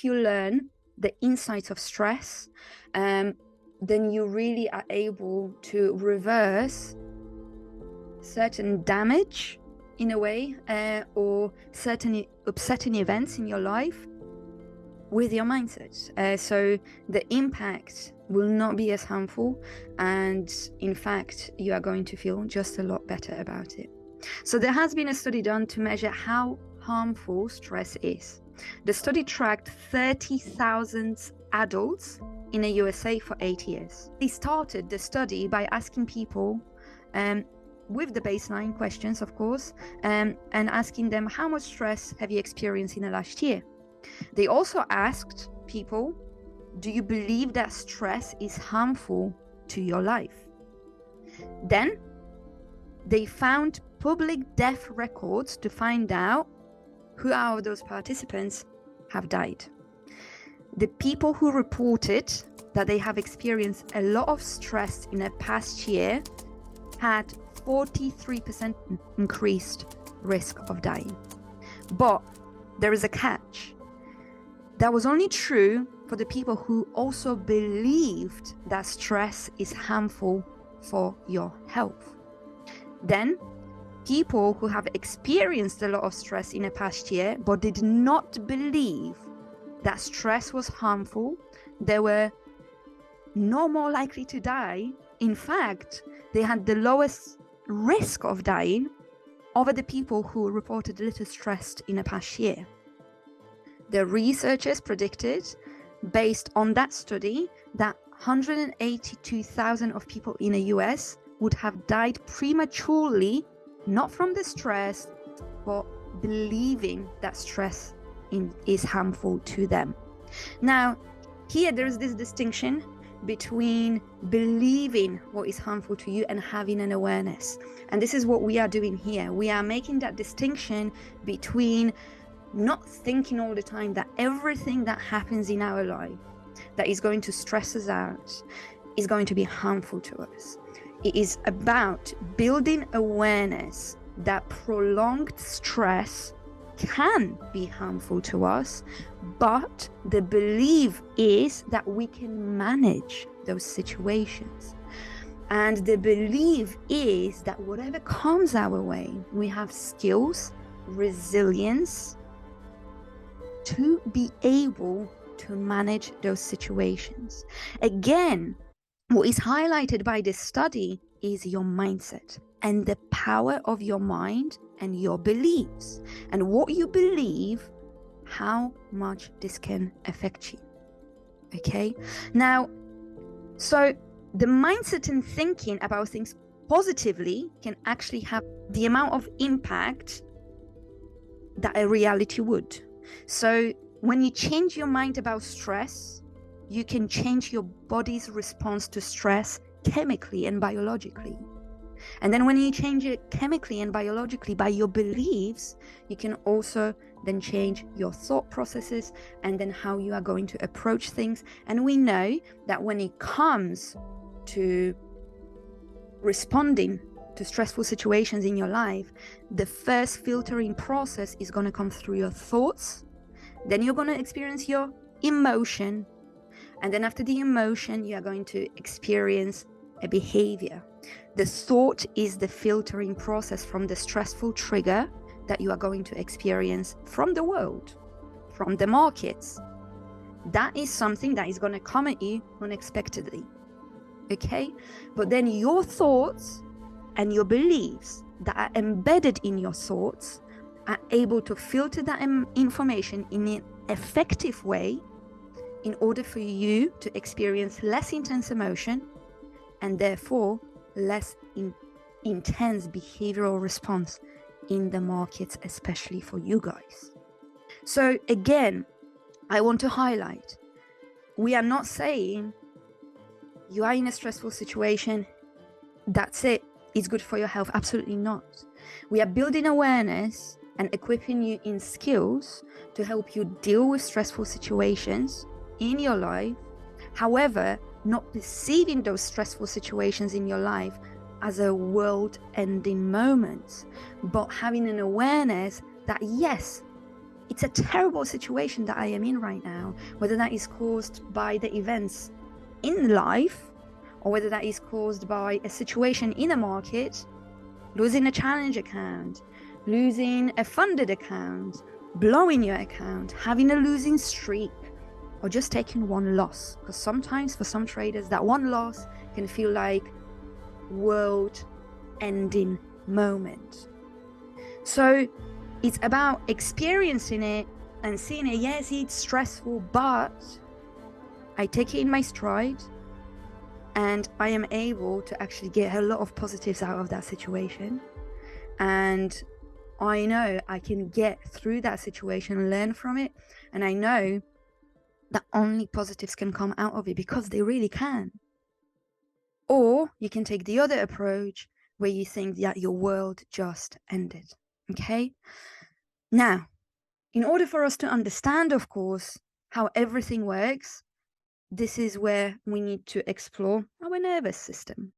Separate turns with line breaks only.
if you learn the insights of stress, then you really are able to reverse certain damage in a way, or certain upsetting events in your life with your mindset. So the impact will not be as harmful, and in fact, you are going to feel just a lot better about it. So there has been a study done to measure how harmful stress is. The study tracked 30,000 adults in the USA for 8 years. They started the study by asking people, with the baseline questions, of course, and asking them, how much stress have you experienced in the last year? They also asked people, do you believe that stress is harmful to your life? Then they found public death records to find out who out of those participants have died. The people who reported that they have experienced a lot of stress in the past year had 43% increased risk of dying. But there is a catch. That was only true for the people who also believed that stress is harmful for your health. Then, people who have experienced a lot of stress in the past year but did not believe that stress was harmful, they were no more likely to die. In fact, they had the lowest risk of dying over the people who reported little stress in the past year. The researchers predicted, based on that study, that 182,000 of people in the US would have died prematurely, not from the stress, but believing that stress is harmful to them. Now, here there is this distinction between believing what is harmful to you and having an awareness. And this is what we are doing here. We are making that distinction between not thinking all the time that everything that happens in our life that is going to stress us out is going to be harmful to us. It is about building awareness that prolonged stress can be harmful to us, but the belief is that we can manage those situations. And the belief is that whatever comes our way, we have skills, resilience to be able to manage those situations. Again, what is highlighted by this study is your mindset and the power of your mind and your beliefs, and what you believe, how much this can affect you. Okay, now, so the mindset and thinking about things positively can actually have the amount of impact that a reality would. So when you change your mind about stress, you can change your body's response to stress chemically and biologically. And then when you change it chemically and biologically by your beliefs, you can also then change your thought processes and then how you are going to approach things. And we know that when it comes to responding to stressful situations in your life, the first filtering process is going to come through your thoughts. Then you're going to experience your emotion. And then after the emotion, you are going to experience a behavior. The thought is the filtering process from the stressful trigger that you are going to experience from the world, from the markets. That is something that is going to come at you unexpectedly. Okay? But then your thoughts and your beliefs that are embedded in your thoughts are able to filter that information in an effective way in order for you to experience less intense emotion and therefore less intense behavioral response in the markets, especially for you guys. So again, I want to highlight, we are not saying you are in a stressful situation, that's it, it's good for your health. Absolutely not. We are building awareness and equipping you in skills to help you deal with stressful situations in your life. However, not perceiving those stressful situations in your life as a world-ending moment, but having an awareness that yes, it's a terrible situation that I am in right now, whether that is caused by the events in life or whether that is caused by a situation in a market, losing a challenge account, losing a funded account, blowing your account, having a losing streak, or just taking one loss. Because sometimes for some traders, that one loss can feel like world-ending moment. So it's about experiencing it and seeing it. Yes, it's stressful, but I take it in my stride and I am able to actually get a lot of positives out of that situation. And I know I can get through that situation, learn from it, and I know that only positives can come out of it, because they really can. Or you can take the other approach where you think that your world just ended. Okay? Now, in order for us to understand, of course, how everything works, this is where we need to explore our nervous system.